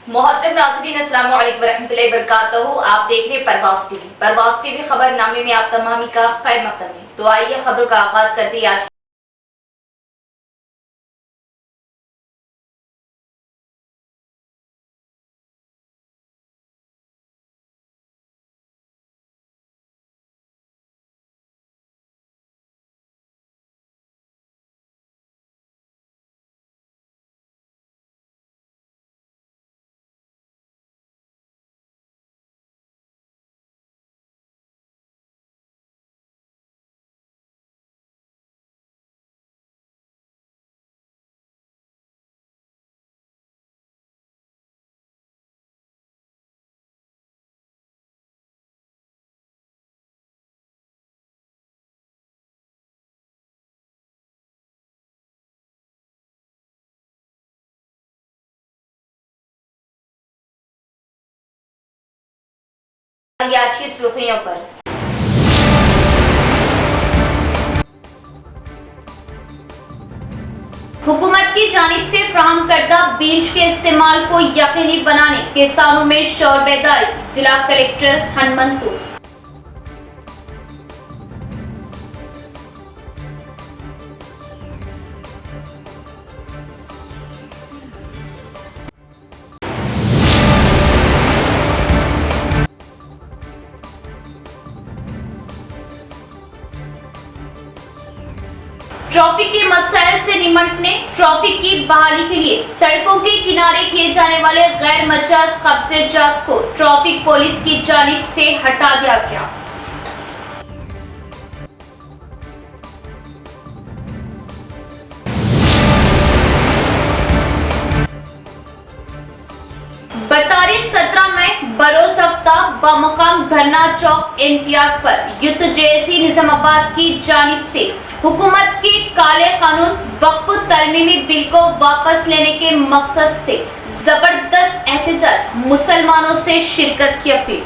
मोहतरम नाज़रीन, अस्सलाम वालेकुम वरहमतुल्लाहि वबरकातुहू। आप देख रहे हैं परवाज़ टीवी। परवाज़ टीवी खबरनामे में आप तमामी का खैर मक़दम है। तो आइए खबरों का आगाज करते हैं। आज की सुर्खियों पर। हुकूमत की जानिब से फराहम करदा बीज के इस्तेमाल को यकीनी बनाने किसानों में शौर बेदारी। जिला कलेक्टर हनुमंतपुर। ट्रैफिक के मसाइल से निपटने, ट्रैफिक की बहाली के लिए सड़कों के किनारे किए जाने वाले गैर मजाज कब्जे जात को ट्रैफिक पुलिस की जानिब से हटा दिया गया। तारीख 17 में बरोज हफ्ता बमुकाम धरना चौक इम्तियाज पर युद्ध जेसी निजामाबाद की जानिब से हुकूमत के काले कानून वक्फ तरमीमी बिल को वापस लेने के मकसद से जबरदस्त एहतजाज, मुसलमानों से शिरकत की अपील।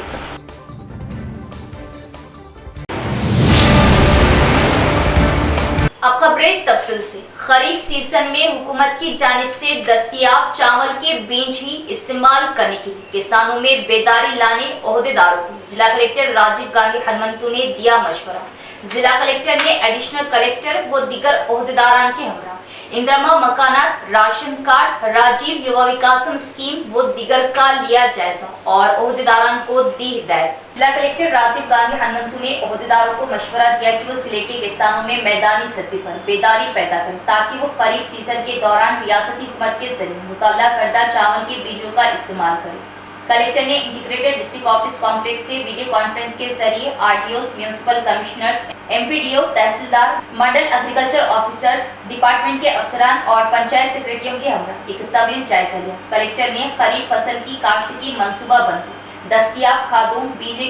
अब खबरें तफसील से। खरीफ सीजन में हुकूमत की जानिब से दस्तयाब चावल के बीज ही इस्तेमाल करने के लिए किसानों में बेदारी लाने ओहदेदारों को जिला कलेक्टर राजीव गांधी हनुमंतु ने दिया मशवरा। जिला कलेक्टर ने एडिशनल कलेक्टर व दीगर ओहदेदारान के हमरा इंदिरा मकानात, राशन कार्ड, राजीव युवा विकासम स्कीम व दीगर का लिया जायजा और ओहदेदारान को दी हिदायत। जिला कलेक्टर राजीव गांधी हनुमंतु ने ओहदेदारों को मशवरा दिया कि वो जिले के किसानों में मैदानी सतह पर बेदारी पैदा करें ताकि वो खरीफ सीजन के दौरान रियासती हुकूमत के जरिए मुतल्ला करदा चावल के बीजों का इस्तेमाल करें। कलेक्टर ने इंटीग्रेटेड डिस्ट्रिक्ट ऑफिस कॉम्प्लेक्स से वीडियो कॉन्फ्रेंस के जरिए आरटीओस, म्यूनिसिपल कमिश्नर्स, एमपीडीओ, तहसीलदार, मंडल एग्रीकल्चर ऑफिसर्स, डिपार्टमेंट के अफसरान और पंचायत सेक्रेटरियों के हमरा एक तवील जायजा लिया। कलेक्टर ने खरीफ फसल की काश्त की मंसूबाबंदी, दस्तयाब खादों, बीजों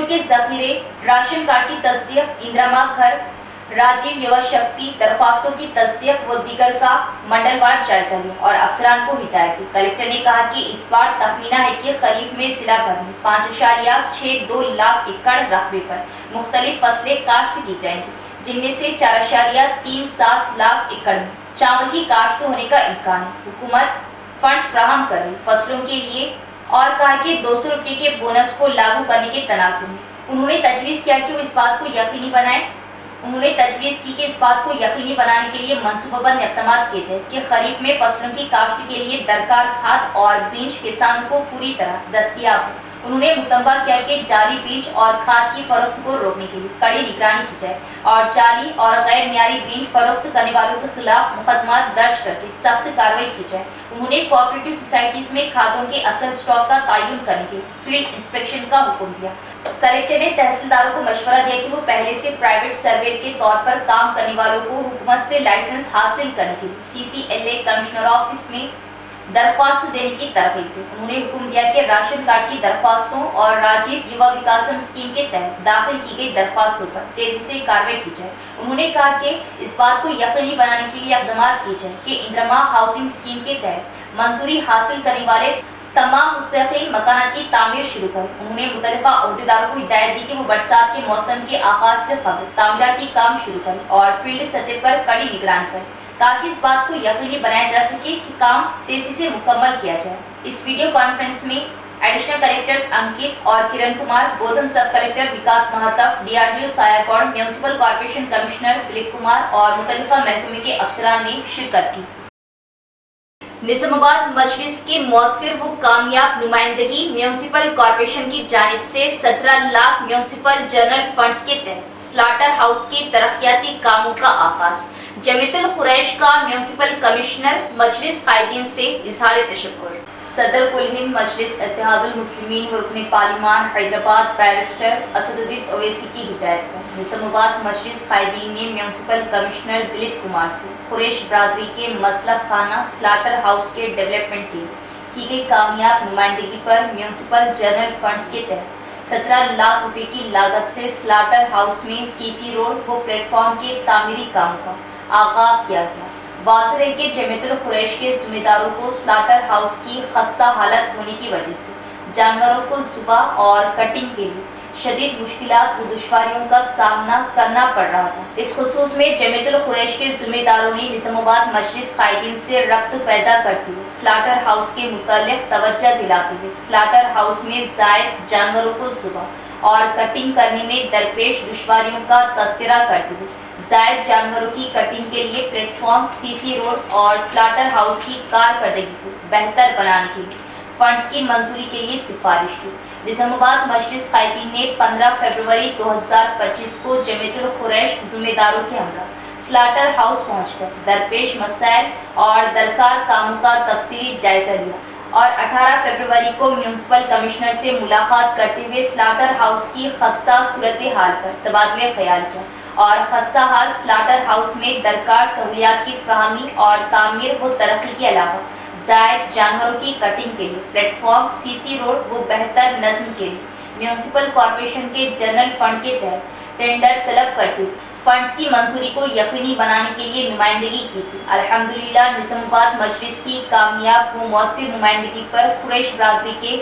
के जखीरे, राशन कार्ड की तस्दीक, इंदिरा घर, राजीव युवा शक्ति दरख्वास्तों की तस्दीक व दीगर का मंडलवार जायजा लिया और अफसरान को हिदायत दी। कलेक्टर ने कहा कि इस बार तखमीना है कि खरीफ में जिला भर में 5.62 लाख एकड़ रकबे पर मुख्तलिफ फसलें काश्त की जाएंगी, जिनमें से 4.37 लाख एकड़ में चावल की काश्त होने का इम्कान है। हुकूमत फंड फराहम कर रही फसलों के लिए और कहा कि 200 रुपये के बोनस को लागू करने के तनाज़ुर में उन्होंने तजवीज़ किया कि वो इस बात को यकीनी बनाए इस बात को यकीनी बनाने के लिए मनसूबाबंद इक़दाम किए जाए कि खरीफ में फसलों की काश्त के लिए दरकार खाद और बीज किसानों को पूरी तरह दस्तयाब हो। उन्होंने मुतम्बा किया कि जाली बीज और खाद की फरोख्त को रोकने के लिए कड़ी निगरानी की जाए और जाली और गैर मियारी बीज फरोख्त करने वालों के खिलाफ मुकदमा दर्ज करके सख्त कार्रवाई की जाए। उन्होंने कोऑपरेटिव सोसाइटीज में खादों के असल स्टॉक का तयन करने के फील्ड इंस्पेक्शन का हुक्म दिया। कलेक्टर ने तहसीलदारों को मशवरा दिया कि वो पहले से प्राइवेट सर्वे के तौर पर काम करने वालों को हुकूमत से लाइसेंस हासिल करने के लिए CCLA कमिश्नर ऑफिस में दरख्वास्त देने की तरकीब दी। उन्होंने हुक्म दिया कि राशन कार्ड की दरख्वास्तों और राजीव युवा विकासम स्कीम के तहत दाखिल की गई दरख्वास्तों पर तेजी से कार्रवाई की जाए। उन्होंने कहा कि इस बात को यकीनी बनाने के लिए इक़दाम किए जाए कि इंदिरा हाउसिंग स्कीम के तहत मंजूरी हासिल करने वाले तमाम मुस्तकिल मकानात की तामीर शुरू करें। उन्होंने मुतल्लिका अहदेदारों को हिदायत दी कि वो बरसात के मौसम के आगाज से कबल तामीराती काम शुरू करें और फील्ड सतह पर कड़ी निगरानी करें। تاکہ اس بات کو یقینی بنایا جا سکے کہ کام تیزی سے مکمل کیا جائے۔ اس ویڈیو کانفرنس میں ایڈیشنل کلیکٹرز انکت اور Kiran Kumar, Bodhan sub collector Vikas Mahtab, DRDO سایاگوڑ، municipal corporation commissioner Dilip Kumar اور متعلقہ محکمے کے افسران نے شرکت کی۔ نظام آباد مجلس کی مؤثر و کامیاب نمائندگی میونسپل کارپوریشن کی جانب سے 17 لاکھ میونسپل جنرل فنڈز کے تحت سلاٹر ہاؤس کے ترقیاتی کاموں کا آغاز۔ جمیعت القریش کا میونسپل کمشنر مجلس قائدین سے اظہار تشکر۔ صدر کل ہند مجلس اتحاد المسلمین و رکن پارلیمان حیدرآباد بیرسٹر اسد الدین اویسی کی ہدایت پر نظام آباد مجلس قائدین نے میونسپل کمشنر دلیپ کمار سے قریش برادری کے مسلک خانہ سلاٹر ہاؤس کے ڈیولپمنٹ کے کی گئی کامیاب نمائندگی پر میونسپل جنرل فنڈز کے تحت 17 لاکھ روپے کی لاگت سے سلاٹر ہاؤس میں CC روڈ و پلیٹ فارم کے تعمیری کاموں کا آغاز کیا گیا۔ واضح ہے کہ جمیعت القریش کے ذمہ داروں کو سلاٹر ہاؤس کی خستہ حالت ہونے کی وجہ سے جانوروں کو ذبح اور کٹنگ کے لیے شدید مشکلات و دشواریوں کا سامنا کرنا پڑ رہا تھا۔ اس خصوص میں جمیعت القریش کے ذمہ داروں نے نظام آباد مجلس قائدین سے ربط پیدا کرتے ہوئے سلاٹر ہاؤس کے متعلق توجہ دلاتے ہوئے سلاٹر ہاؤس میں زائد جانوروں کو ذبح اور کٹنگ کرنے میں درپیش دشواریوں کا تذکرہ کرتے ہوئے زائد جانوروں کی کٹنگ کے لیے پلیٹ فارم، CC روڈ اور سلاٹر ہاؤس کی کارکردگی کو بہتر بنانے کے لیے فنڈز کی منظوری کے لیے سفارش کی۔ نظام آباد مجلس قائدین نے 15 فروری 2025 کو جمیعت القریش ذمہ داروں کے ہمراہ سلاٹر ہاؤس پہنچ کر درپیش مسائل اور درکار کاموں کا تفصیلی جائزہ لیا اور 18 فروری کو میونسپل کمشنر سے ملاقات کرتے ہوئے سلاٹر ہاؤس کی خستہ صورتحال پر تبادلہ خیال کیا اور خستہ حال سلاٹر ہاؤس میں درکار سہولیات کی فراہمی اور تعمیر و ترقی کے علاوہ زائد جانوروں کی کٹنگ کے لیے پلیٹ فارم، CC روڈ و بہتر نظم کے لیے میونسپل کارپوریشن کے جنرل فنڈ کے تحت ٹینڈر طلب کرتے فنڈز کی منظوری کو یقینی بنانے کے لیے نمائندگی کی تھی۔ الحمدللہ نظام آباد مجلس کی کامیاب و مؤثر نمائندگی پر قریش برادری کے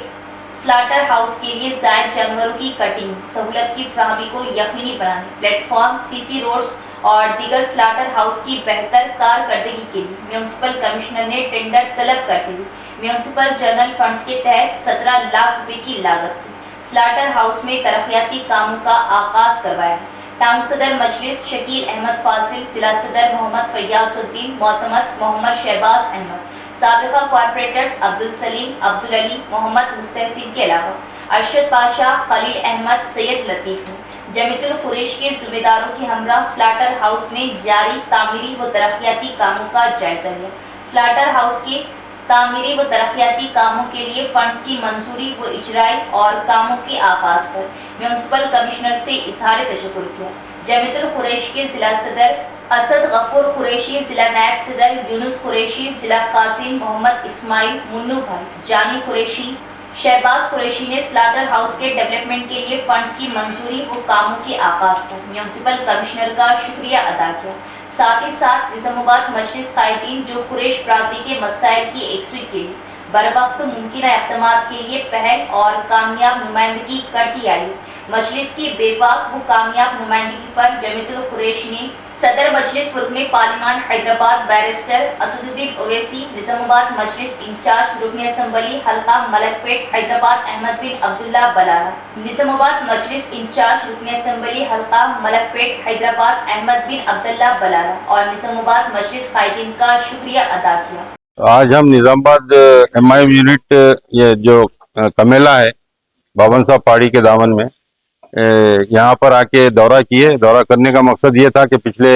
سلاٹر ہاؤس کے لیے زائد جانوروں کی کٹنگ سہولت کی فراہمی کو یقینی بنانے، پلیٹ فارم، CC روڈز اور دیگر سلاٹر ہاؤس کی بہتر کارکردگی کے لیے میونسپل کمشنر نے ٹینڈر طلب کرتے ہوئے میونسپل جنرل فنڈز کے تحت 17 لاکھ روپے کی لاگت سے سلاٹر ہاؤس میں ترقیاتی کاموں کا آغاز کروایا ہے۔ ٹاؤن صدر مجلس شکیل احمد فاضل، ضلع صدر محمد فیاض الدین، معتمد محمد شہباز احمد، سابقہ کارپوریٹرز عبدالسلیم، عبدالعلی، محمد مستحسن کے علاوہ ارشد پاشا، خلیل احمد، سید لطیف نے جمیعت القریش کے ذمہ داروں کے ہمراہ سلاٹر ہاؤس میں جاری تعمیری و ترقیاتی کاموں کا جائزہ لیا۔ سلاٹر ہاؤس کے تعمیری و ترقیاتی کاموں کے لیے فنڈز کی منظوری و اجرائی اور کاموں کے آغاز پر میونسپل کمشنر سے اظہار تشکر کیا۔ جمیعت القریش کے ضلع صدر اسد غفور قریشی، ضلع نائب صدر یونس قریشی، ضلع قاسم محمد اسماعیل، منو بھائی، جانی قریشی، شہباز قریشی نے سلاٹر ہاؤس کے ڈیولپمنٹ کے لیے فنڈز کی منظوری و کاموں کے آغاز پر میونسپل کمشنر کا شکریہ ادا کیا۔ ساتھ ہی ساتھ نظام آباد مجلس قائدین جو قریش برادری کے مسائل کی یکسوئی کے لیے بروقت ممکنہ اقدامات کے لیے پہل اور کامیاب نمائندگی کرتی آئی، مجلس کی بے باک و کامیاب نمائندگی پر جمیعت القریش نے صدر مجلس رکن پارلیمان حیدرآباد بیرسٹر اسد الدین اویسی، نظام آباد مجلس انچارج رکن اسمبلی حلقہ ملک پیٹ حیدرآباد احمد بن عبداللہ بلارا، نظام آباد مجلس انچارج رکن اسمبلی حلقہ ملک پیٹ حیدرآباد احمد بن عبداللہ بلارا اور نظام آباد مجلس قائدین کا شکریہ ادا کیا۔ آج ہم نظام آباد MIM یونٹ یہ جو کمیلا ہے بابن صاحب پہاڑی کے دامن میں یہاں پر آ کے دورہ کیے۔ دورہ کرنے کا مقصد یہ تھا کہ پچھلے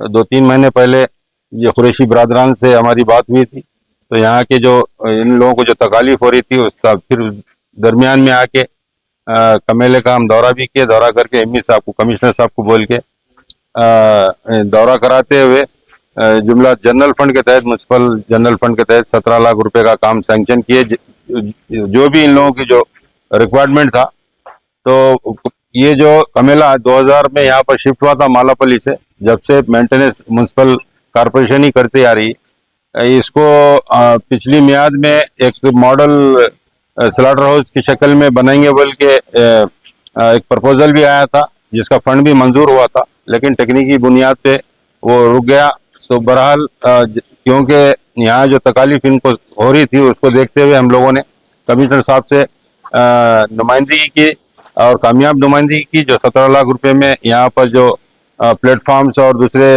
2-3 مہینے پہلے یہ قریشی برادران سے ہماری بات ہوئی تھی، تو یہاں کے جو ان لوگوں کو جو تکالیف ہو رہی تھی اس کا پھر درمیان میں آ کے کمیلے کا ہم دورہ بھی کیے۔ دورہ کر کے امی صاحب کو، کمشنر صاحب کو بول کے دورہ کراتے ہوئے جملہ جنرل فنڈ کے تحت، میونسپل جنرل فنڈ کے تحت 17 لاکھ روپے کا کام سینکشن کیے، جو بھی ان لوگوں کی جو ریکوائرمنٹ تھا۔ تو یہ جو کمیلا 2000 میں یہاں پر شفٹ ہوا تھا مالا پلی سے، جب سے مینٹیننس میونسپل کارپوریشن ہی کرتے آ رہی، اس کو پچھلی میعاد میں ایک ماڈل سلاٹر ہاؤس کی شکل میں بنائیں گے بول کے ایک پرپوزل بھی آیا تھا، جس کا فنڈ بھی منظور ہوا تھا، لیکن ٹیکنیکی بنیاد پہ وہ رک گیا۔ तो बहरहाल क्योंकि यहाँ जो तकालीफ इनको हो रही थी उसको देखते हुए हम लोगों ने कमिश्नर साहब से नुमाइंदगी की और कामयाब नुमाइंदगी की, जो 17 लाख रुपए में यहाँ पर जो प्लेटफॉर्म्स और दूसरे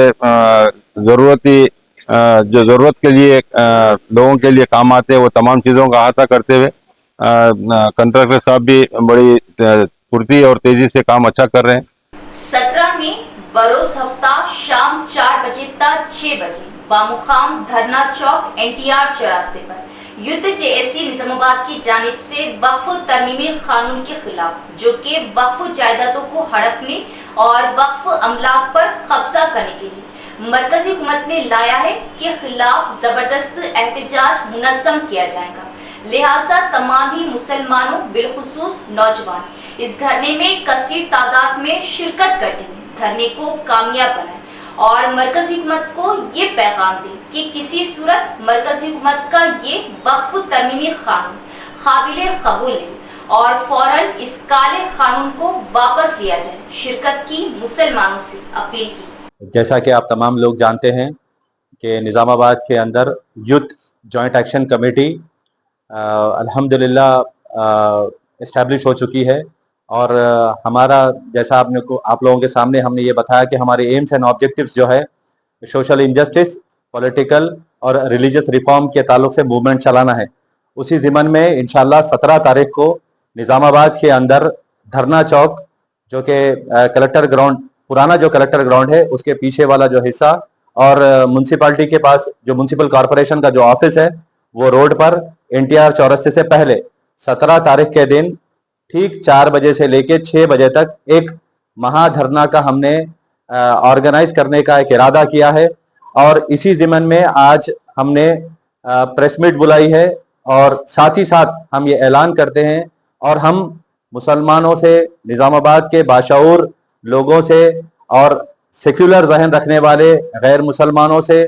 जो ज़रूरत के लिए लोगों के लिए काम आते हैं वो तमाम चीज़ों का अहाता करते हुए कंट्रैक्टर साहब भी बड़ी फुर्ती और तेज़ी से काम अच्छा कर रहे हैं। 17 में बरोज हफ्ता शाम 4 बजे तक 6 बजे बामुकाम धरना चौक NTR चौरास्ते पर युद्ध जेएसी निजामाबाद की जानिब से वक्फ तरमीमी कानून के खिलाफ, जो कि वक्फ जायदादों को हड़पने और वक्फ अमलाक पर कब्जा करने के लिए मरकजी हुकूमत ने लाया है, के खिलाफ जबरदस्त एहतजाज मुनज़्ज़म किया जाएगा। लिहाजा तमाम ही मुसलमानों बिलखुसूस नौजवान इस धरने में कसीर तादाद में शिरकत करते हुए धरने को कामयाब बनाए और मरकजी हुकूमत को ये पैगाम दे कि किसी सूरत मरकजी हुकूमत का ये वक्फ तरमीमी कानून काबिल कबूल नहीं और फौरन इस काले कानून को वापस लिया जाए। शिरकत की मुसलमानों से अपील की। जैसा कि आप तमाम लोग जानते हैं कि निज़ामाबाद के अंदर यूथ जॉइंट एक्शन कमेटी अल्हम्दुलिल्लाह इस्टेब्लिश हो चुकी है और हमारा जैसा आप लोगों के सामने हमने ये बताया कि हमारे एम्स एंड ऑब्जेक्टिव्स जो है सोशल इंजस्टिस, पॉलिटिकल और रिलीजियस रिफॉर्म के ताल्लुक से मूवमेंट चलाना है। उसी ज़िमन में इंशाल्लाह 17 तारीख को निज़ामाबाद के अंदर धरना चौक, जो कि कलेक्टर ग्राउंड, पुराना जो कलेक्टर ग्राउंड है उसके पीछे वाला जो हिस्सा और म्यूनसिपालिटी के पास जो म्यूनसिपल कॉरपोरेशन का जो ऑफिस है वो रोड पर NTR चौरस्ते से पहले 17 तारीख के दिन ठीक 4 बजे से लेके 6 बजे तक एक महाधरना का हमने ऑर्गेनाइज करने का एक इरादा किया है और इसी ज़िमन में आज हमने प्रेस मीट बुलाई है और साथ ही साथ हम ये ऐलान करते हैं और हम मुसलमानों से, निज़ामाबाद के बाशऊर लोगों से और सेक्युलर जहन रखने वाले गैर मुसलमानों से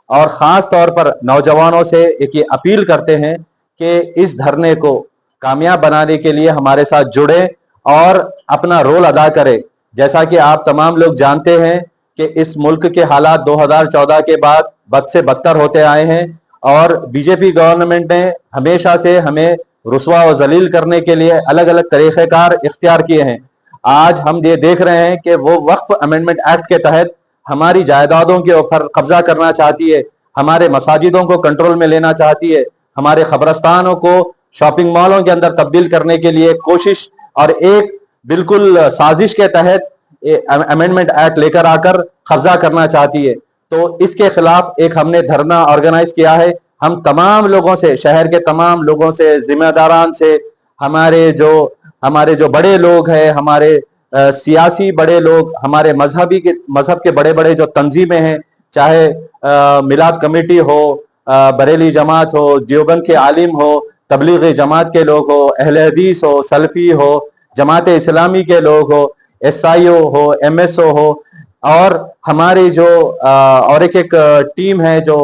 और ख़ास तौर पर नौजवानों से एक ये अपील करते हैं कि इस धरने को कामयाब बनाने के लिए हमारे साथ जुड़े और अपना रोल अदा करें। जैसा कि आप तमाम लोग जानते हैं कि इस मुल्क के हालात 2014 के बाद बद से बदतर होते आए हैं और बीजेपी गवर्नमेंट ने हमेशा से हमें रुसवा और जलील करने के लिए अलग अलग तरीक़ेकार इख्तियार किए हैं। आज हम ये देख रहे हैं कि वो वक्फ अमेंडमेंट एक्ट के तहत हमारी जायदादों के ऊपर कब्जा करना चाहती है, हमारे मसाजिदों को कंट्रोल में लेना चाहती है, हमारे खबरस्तानों को शॉपिंग मॉलों के अंदर तब्दील करने के लिए कोशिश और एक बिल्कुल साजिश के तहत अमेंडमेंट एक्ट लेकर आकर कब्जा करना चाहती है। तो इसके खिलाफ एक हमने धरना ऑर्गेनाइज किया है। हम तमाम लोगों से, शहर के तमाम लोगों से, जिम्मेदारान से, हमारे जो बड़े लोग हैं, हमारे सियासी बड़े लोग, हमारे मजहब के बड़े बड़े जो तंजीमें हैं, चाहे मिलाद कमेटी हो, बरेली जमात हो, देवबंद के आलिम हो, तबलीगी जमात के लोग हो, अहले हदीस हो, सलफी हो, जमात इस्लामी के लोग हो, SIO हो, MSO हो और हमारी जो और एक टीम है जो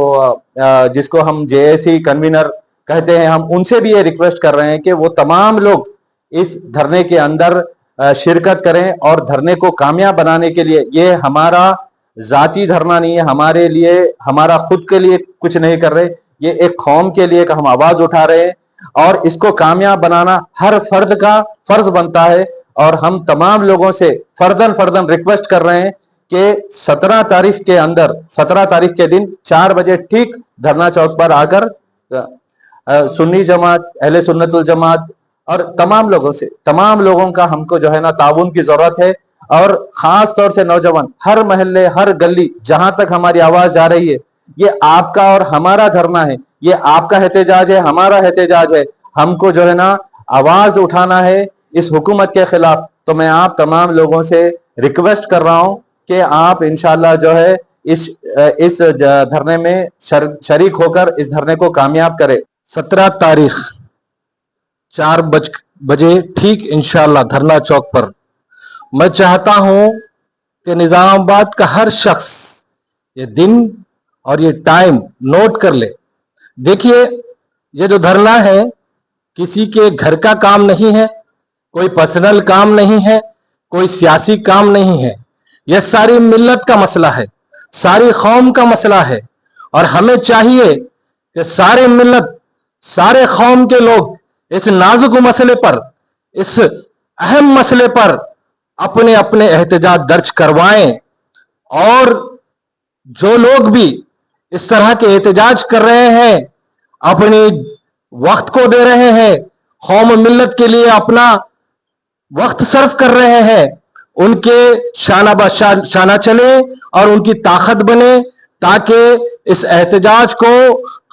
जिसको हम JAC कन्वीनर कहते हैं, हम उनसे भी ये रिक्वेस्ट कर रहे हैं कि वो तमाम लोग इस धरने के अंदर शिरकत करें और धरने को कामयाब बनाने के लिए, ये हमारा जाती धरना नहीं है, हमारे लिए, हमारा खुद के लिए कुछ नहीं कर रहे, ये एक कौम के लिए हम आवाज उठा रहे हैं और इसको कामयाब बनाना हर फर्द का फर्ज बनता है। और हम तमाम लोगों से फर्दन रिक्वेस्ट कर रहे हैं कि 17 तारीख के अंदर, 17 तारीख के दिन 4 बजे ठीक धरना चौक पर आकर सुन्नी जमात, अहले सुन्नतुल जमात और तमाम लोगों का हमको जो है ना ताउन की जरूरत है और खास तौर से नौजवान, हर महल्ले, हर गली, जहां तक हमारी आवाज जा रही है, ये आपका और हमारा धरना है, ये आपका एहतजाज है, हमारा एहतजाज है। हमको जो है ना आवाज उठाना है इस हुकूमत के खिलाफ। तो मैं आप तमाम लोगों से रिक्वेस्ट कर रहा हूं कि आप इंशाल्लाह जो है इस धरने में शरीक होकर इस धरने को कामयाब करें। 17 तारीख 4 बजे ठीक इंशाल्लाह धरना चौक पर। मैं चाहता हूं कि निजामाबाद का हर शख्स ये दिन और ये टाइम नोट कर ले। देखिए, ये जो धरना है किसी के घर का काम नहीं है, कोई पर्सनल काम नहीं है, कोई सियासी काम नहीं है, यह सारी मिल्लत का मसला है। सारी कौम का मसला है और हमें चाहिए कि सारे मिल्लत, सारे कौम के लोग इस नाजुक मसले पर, इस अहम मसले पर अपने अपने एहतजाज दर्ज करवाएं। और जो लोग भी इस तरह के एहतजाज कर रहे हैं, अपनी वक्त को दे रहे हैं, कौम मिल्लत के लिए अपना वक्त सर्फ कर रहे हैं, उनके शाना शाना चले और उनकी ताकत बने, ताकि इस एहतजाज को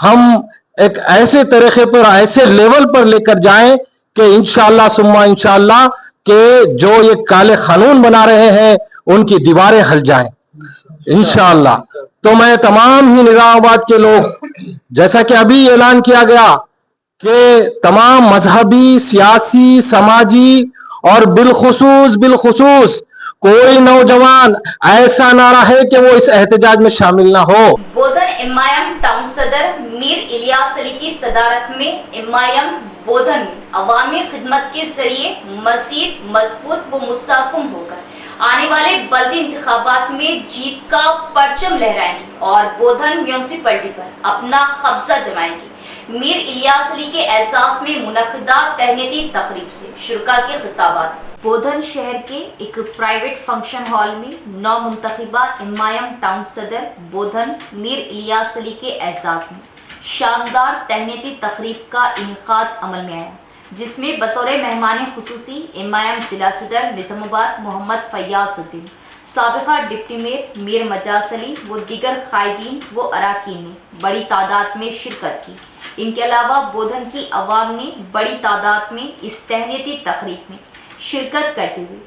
हम एक ऐसे तरीके पर, ऐसे लेवल पर लेकर जाएं कि इंशाअल्लाह सुम्मा इंशाअल्लाह के जो ये काले कानून बना रहे हैं उनकी दीवारें हल जाएं इंशाअल्लाह। तो मैं तमाम ही निजामाबाद के लोग, जैसा कि अभी ऐलान किया गया कि तमाम मजहबी, सियासी, समाजी और बिलखुसूस कोई नौजवान ऐसा ना रहे कि वो इस एहतजाज में शामिल ना हो। बोधन एमआईएम टाउन सदर मीर इलियास अली की सदारत में एमआईएम बोधन में अवामी खिदमत के जरिए मजीद मजबूत व मुस्तहकम होकर आने वाले बल्दी इंतखाबात में जीत का परचम लहराएंगी और बोधन म्यूनिसिपैलिटी पर अपना कब्जा जमाएंगी। मीर इलियास अली के एहसास में मुनक़िदा तहनीती तकरीब से शुरका के खिताबात। बोधन शहर के एक प्राइवेट फंक्शन हॉल में नौ मुंतखिबा एमआईएम टाउन सदर बोधन मीर इलियास अली के एहसास में शानदार तहनीती तकरीब का इनेकाद अमल में आया, जिसमें बतौर मेहमान खुसूसी एमआईएम जिला सदर निज़ामाबाद मोहम्मद फैयाज़ुद्दीन, साबिक़ा डिप्टी मेयर मीर मजाज अली व दीगर कायदीन व अराकीन ने बड़ी तादाद में शिरकत की। इनके अलावा बोधन की अवाम ने बड़ी तादाद में इस तहनीती तकरीब में शिरकत करते हुए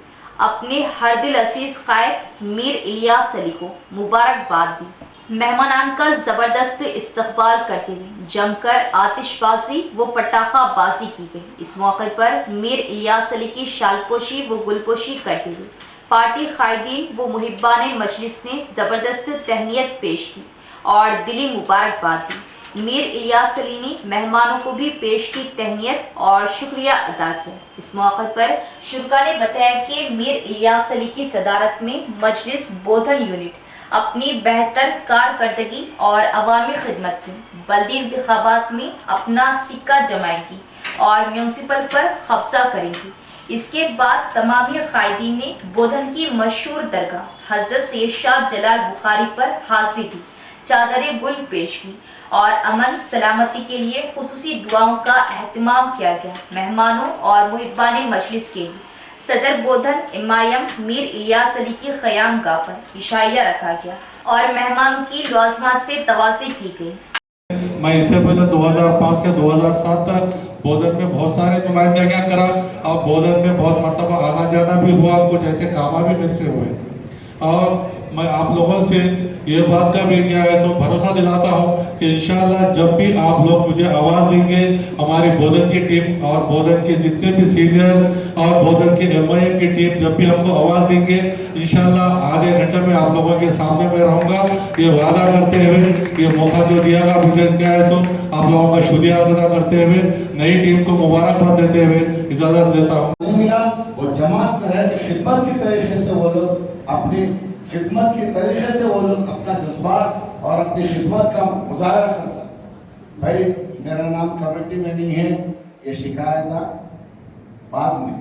अपने हर दिल असीज कायद मीर इलियास अली को मुबारकबाद दी। मेहमानान का ज़बरदस्त इस्तकबाल करते हुए जमकर आतिशबाजी व पटाखाबाजी की गई। इस मौके पर मीर इलियास अली की शालपोशी व गुलपोशी करते हुए पार्टी कायदीन व मुहिब्बान मजलिस ने ज़बरदस्त तहनीत पेश की और दिली मुबारकबाद दी। मीर इलियास अली ने मेहमानों को भी पेश की तहनीत और शुक्रिया अदा किया। इस मौके पर शुरका ने बताया कि मीर इलियास अली की सदारत में मजलिस बोधन यूनिट अपनी बेहतर कारकर्दगी और अवामी खिदमत से बल्दी इंतखाबात में अपना सिक्का जमाएगी और म्यूनिसिपल पर कब्जा करेगी। इसके बाद तमामी कायदीन ने बोधन की मशहूर दरगाह हजरत सैयद शाह जलाल बुखारी पर हाजिरी दी, चादर गुल पेश की और अमन सलामती के लिए खुसूसी दुआओं का एहतमाम किया गया। मेहमानों और मुहिब्बान मजलिस के लिए सदर बोधन एमआईएम मीर इलियास अली की क़यामगाह पर इशाइया रखा गया और मेहमानों की लवाज़मात से तवाज़ी की गई। मैं इससे पहले 2005 से 2007 तक बोधन में बहुत सारे नुमाइंदगियाँ करा और बोधन में बहुत मरतबा आना जाना भी हुआ, कुछ ऐसे काम भी मेरे से हुए। और मैं आप लोगों से ये बात का भी क्या है सो भरोसा दिलाता हूँ कि इंशाअल्लाह जब भी आप लोग मुझे आवाज़ देंगे, हमारी बोधन की टीम और बोधन के जितने भी सीनियर्स और बोधन के एमआईएम की टीम जब भी हमको आवाज़ देंगे, इंशाअल्लाह आधे घंटे में आप लोगों के सामने मैं रहूँगा। ये वादा करते हुए, ये मौका जो दिया गया मुझे क्या है सो आप लोगों का शुक्रिया अदा करते हुए, नई टीम को मुबारकबाद देते हुए इजाज़त देता हूँ। मिला वो जमात में रह के खिदमत की तरीके से वो लोग अपनी खिदमत के तरीके से वो लोग अपना जज्बात और अपनी खिदमत का मुजाहरा कर सकते। भाई मेरा नाम कमेटी में नहीं है, ये शिकायत बाद में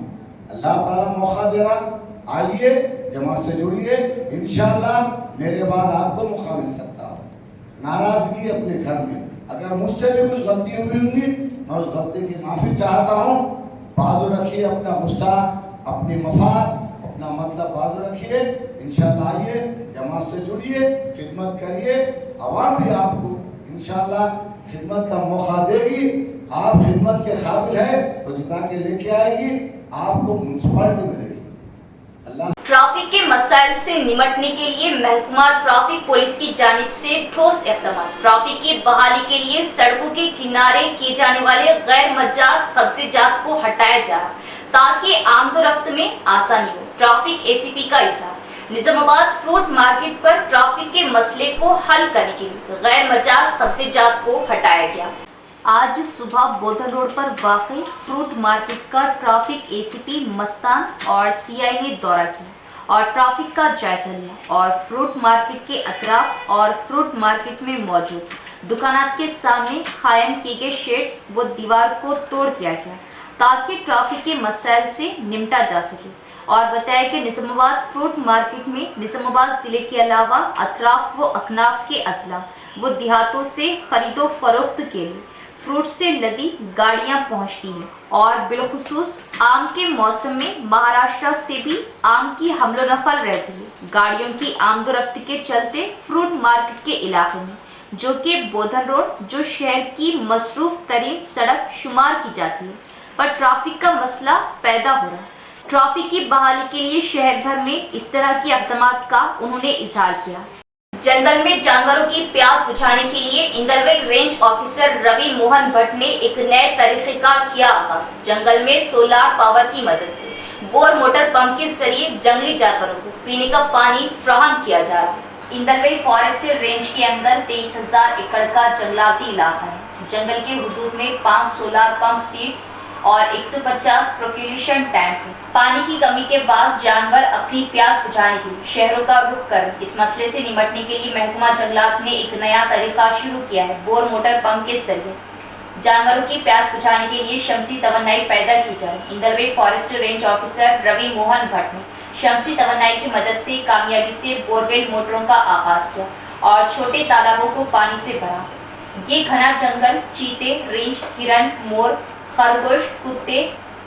अल्लाह ताला मौका दे रहा, आइए जमात से जुड़िए, इंशाअल्लाह मेरे बाद आपको मौका मिल सकता हो। नाराज़गी अपने घर में, अगर मुझसे भी कुछ गलती हुई होंगी मैं उस गलती की माफ़ी चाहता हूँ। बाजू रखिए अपना गुस्सा, अपनी मफाद, अपना मतलब बाजू रखिए। इंशाअल्लाह आइए जमात से जुड़िए, खिदमत करिए, आवाम भी आपको इंशाअल्लाह खिदमत का मौका देगी। आप खिदमत के काबिल है तो जिता के लेके आएगी, आपको म्यूनसिपैलिटी मिलेगी। अल्लाह। ट्रैफिक के मसाइल से निमटने के लिए महकमा ट्रैफिक पुलिस की जानिब से ठोस इक़दाम। ट्रैफिक की बहाली के लिए सड़कों के किनारे किए जाने वाले गैर मजाज कब्ज़ेजात को हटाया जा रहा ताकि आमदोरफ्त में आसानी हो। ट्रैफिक एसीपी का इशारा। निज़ामाबाद फ्रूट मार्केट पर ट्रैफिक के मसले को हल करने के लिए गैर मजाज कब्ज़ेजात को हटाया गया। आज सुबह बोधन रोड पर वाक़ई फ्रूट मार्केट का ट्रैफिक एसीपी मस्तान और सीआई ने दौरा किया और ट्रैफिक का जायजा लिया और फ्रूट मार्केट के अतराफ और फ्रूट मार्केट में मौजूद दुकानात के सामने कायम किए गए शेड्स व दीवार को तोड़ दिया गया ताकि ट्रैफिक के मसाइल से निपटा जा सके। और बताया कि निजामाबाद फ्रूट मार्केट में निजामाबाद जिले के अलावा अतराफ व अकनाफ के अजला व देहातों से खरीदो फरोख्त के लिए फ्रूट से लदी गाड़ियां पहुंचती हैं और बिलखुसूस आम के मौसम में महाराष्ट्र से भी आम की हमलो नकल रहती है। गाड़ियों की आमदोरफ्ती के चलते फ्रूट मार्केट के इलाके में जो कि बोधन रोड जो शहर की मसरूफ तरीन सड़क शुमार की जाती है पर ट्रैफिक का मसला पैदा हो रहा है। ट्रैफिक की बहाली के लिए शहर भर में इस तरह की अहतमात का उन्होंने इजहार किया। जंगल में जानवरों की प्यास बुझाने के लिए इंदलवई रेंज ऑफिसर रवि मोहन भट्ट ने एक नए तरीके का किया आगाज। जंगल में सोलार पावर की मदद से बोर मोटर पंप के जरिए जंगली जानवरों को पीने का पानी फ्राहम किया जा रहा है। इंदलवई फॉरेस्ट रेंज के अंदर 23,000 एकड़ का जंगलाती इलाका है। जंगल के हुदूद में 5 सोलार पंप सीट और 150 प्रोक्यूलेशन टैंक है। पानी की कमी के बाद जानवर अपनी प्यास बुझाने के लिए शहरों का रुख कर इस मसले से निपटने के लिए महकमा जंगलात ने एक नया तरीका शुरू किया है। बोर मोटर पंप के जरिए जानवरों की प्यास बुझाने के लिए शमसी तवन्नाई पैदा की जाए। Indalwai forest range officer Ravi Mohan Bhatt ने शमसी तवन्नाई की मदद से कामयाबी से बोरवेल मोटरों का आगाज किया और छोटे तालाबों को पानी से भरा। ये घना जंगल चीते, रेंज, हिरन, मोर, खरगोश, कुत्ते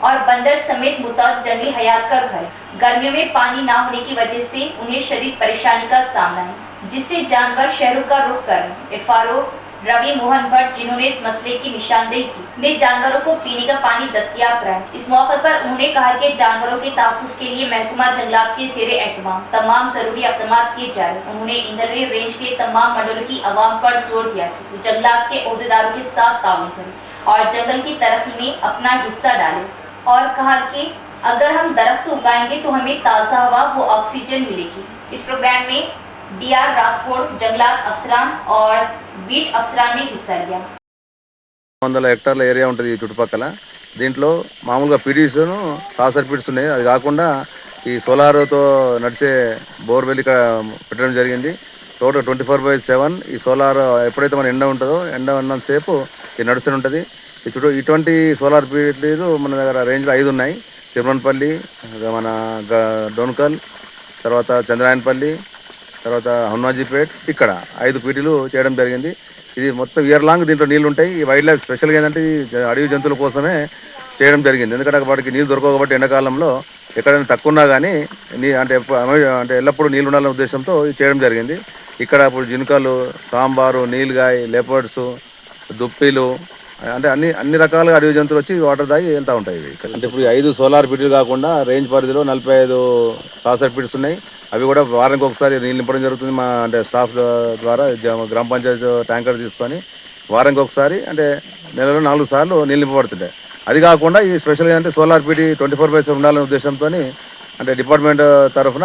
और बंदर समेत मुताद जंगली हयात का घर। गर्मियों में पानी ना होने की वजह से उन्हें शदीद परेशानी का सामना है जिससे जानवर शहरों का रुख कर रहे। एफआरओ रवि मोहन भट्ट जिन्होंने इस मसले की निशानदेही की ने जानवरों को पीने का पानी दस्तयाब कराया। इस मौके पर उन्होंने कहा कि जानवरों के तहफ्फुज़ के लिए महकमा जंगलात के ज़ेरे एहतमाम तमाम जरूरी इक़दामात किए जा रहे हैं। उन्होंने इंदलवई रेंज के तमाम मंडलों की आवाम पर जोर दिया कि जंगलात के ओहदेदारों के साथ ताउन करें और जंगल की तरक्की में अपना हिस्सा डालें और कहा कि अगर हम दरख्त उगाएंगे तो हमें ताज़ा हवा व ऑक्सीजन मिलेगी। इस प्रोग्राम में डीआर राठौड़, जंगलात अफसरान और बीट अफसरान ने हिस्सा लिया। 100 హెక్టార్ల ఏరియా ఉంటుంది ఈ చుట్టుపక్కల. దీంట్లో మామూలుగా పీడీస్ను సాసర్ పీడ్స్ ఉన్నాయి. అది కాకుండా ఈ సోలార్తో నడిచే బోర్వెల్ ఇక్కడ పెట్టడం జరిగింది. టోటల్ 24/7 ఈ సోలార్ ఎప్పుడైతే మన ఎండ ఉంటుందో ఎండ ఉన్నంతసేపు ఇది నడుస్తూనే ఉంటుంది. ఈ చుట్టూ ఇటువంటి సోలార్ పీడ్లు మన దగ్గర రేంజ్లో 5 ఉన్నాయి. తిరుమలపల్లి, మన డోన్కల్, తర్వాత చంద్రాయనపల్లి, తర్వాత హనుమాజీపేట్, ఇక్కడ 5 పీటీలు చేయడం జరిగింది. ఇది మొత్తం ఇయర్ లాంగ్ దీంట్లో నీళ్ళు ఉంటాయి. ఈ వైల్డ్ లైఫ్ స్పెషల్గా ఏంటంటే అడవి జంతువుల కోసమే చేయడం జరిగింది. ఎందుకంటే వాటికి నీళ్ళు దొరకవు కాబట్టి ఎండాకాలంలో ఎక్కడైనా తక్కువ ఉన్నా కానీ అంటే ఎల్లప్పుడూ నీళ్ళు ఉండాలనే ఉద్దేశంతో ఇది చేయడం జరిగింది. ఇక్కడ ఇప్పుడు జింకలు, సాంబారు, నీలుగాయ, లెపర్డ్స్, దుప్పిలు అంటే అన్ని రకాలుగా అడవి జంతువులు వచ్చి వాటర్ తాగి వెళ్తూ ఉంటాయి. అంటే ఇప్పుడు 5 సోలార్ పీటీలు కాకుండా రేంజ్ పరిధిలో 45 సాసర్ పీట్స్ ఉన్నాయి. అవి కూడా వారానికి ఒకసారి నీళ్ళు నింపడం జరుగుతుంది. మా అంటే స్టాఫ్ ద్వారా గ్రామ పంచాయతీ ట్యాంకర్ తీసుకొని వారానికి ఒకసారి అంటే నెలలో 4 సార్లు నీళ్ళు నింపబడుతుంటాయి. అది కాకుండా ఈ స్పెషల్గా అంటే సోలార్ పీటీ 24/7 ఉండాలనే ఉద్దేశంతో అంటే డిపార్ట్మెంట్ తరఫున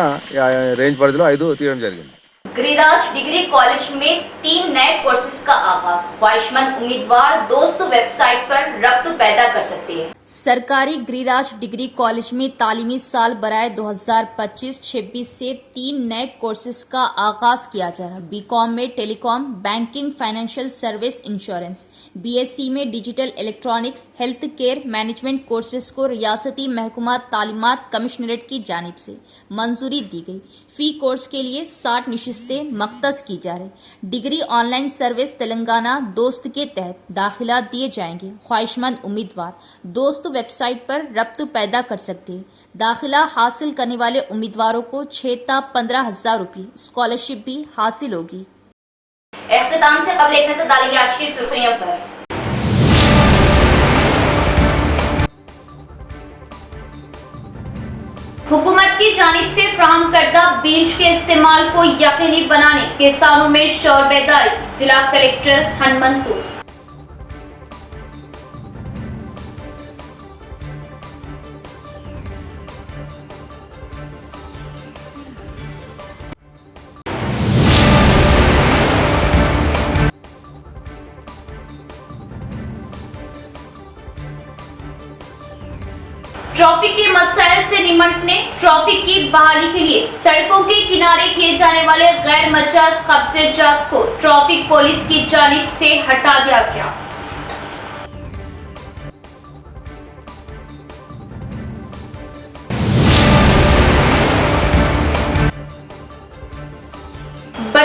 రేంజ్ పరిధిలో 5 తీయడం జరిగింది. गिरिराज डिग्री कॉलेज में 3 नए कोर्सेज का आगाज। ख्वाहिशमंद उम्मीदवार दोस्त वेबसाइट पर रब्त पैदा कर सकते हैं। सरकारी गिरिराज डिग्री कॉलेज में तालीमी साल बराए 2025-26 से 3 नए कोर्सेज का आगाज किया जा रहा है। बीकॉम में telecom, banking, financial service, insurance. BSc में digital electronics, health care management courses को रियासती महकमा तालीमात कमिश्नरेट की जानिब से मंजूरी दी गई। फी कोर्स के लिए 60 निशिस्तें मख्तस की जा रही। डिग्री ऑनलाइन सर्विस तेलंगाना दोस्त के तहत दाखिला दिए जाएंगे। ख्वाहिशमंद उम्मीदवार दोस्त वेबसाइट पर रब्त पैदा कर सकते हैं। दाखिला हासिल करने वाले उम्मीदवारों को 6 ता 15,000 रुपये स्कॉलरशिप भी हासिल होगी। इख्तिताम से कबल एक नजर डालेंगे आज की सुर्खियों पर। हुकूमत की जानिब से फ्राहम करदा बीज के इस्तेमाल को यकीनी बनाने किसानों में शौर बेदारी। जिला कलेक्टर हनुमंतपुर। ट्रैफिक के मसाइल से निपटने, ट्रैफिक की बहाली के लिए सड़कों के किनारे किए जाने वाले गैर मजाज कब्जेजात को ट्रैफिक पुलिस की जानिब से हटा दिया गया।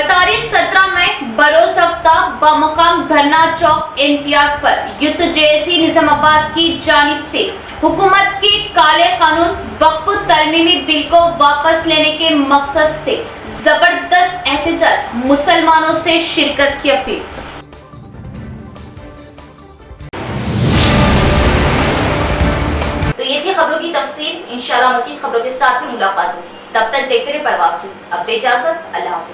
तारीख 17 में बरोज हफ्ता बमुकाम धरना चौक एनटीआर पर यूथ जेएसी निजामाबाद की जानिब से हुकूमत के काले कानून वक्फ तरमीमी बिल को वापस लेने के मकसद से जबरदस्त एहतजाज, मुसलमानों से शिरकत की अपील। तो ये थी खबरों की तफसील। इंशाल्लाह मज़ीद खबरों के साथ भी मुलाकात होगी। तब तक देखते रहे परवाज़ टीवी। अब इजाज़त, अल्लाह हाफ़िज़।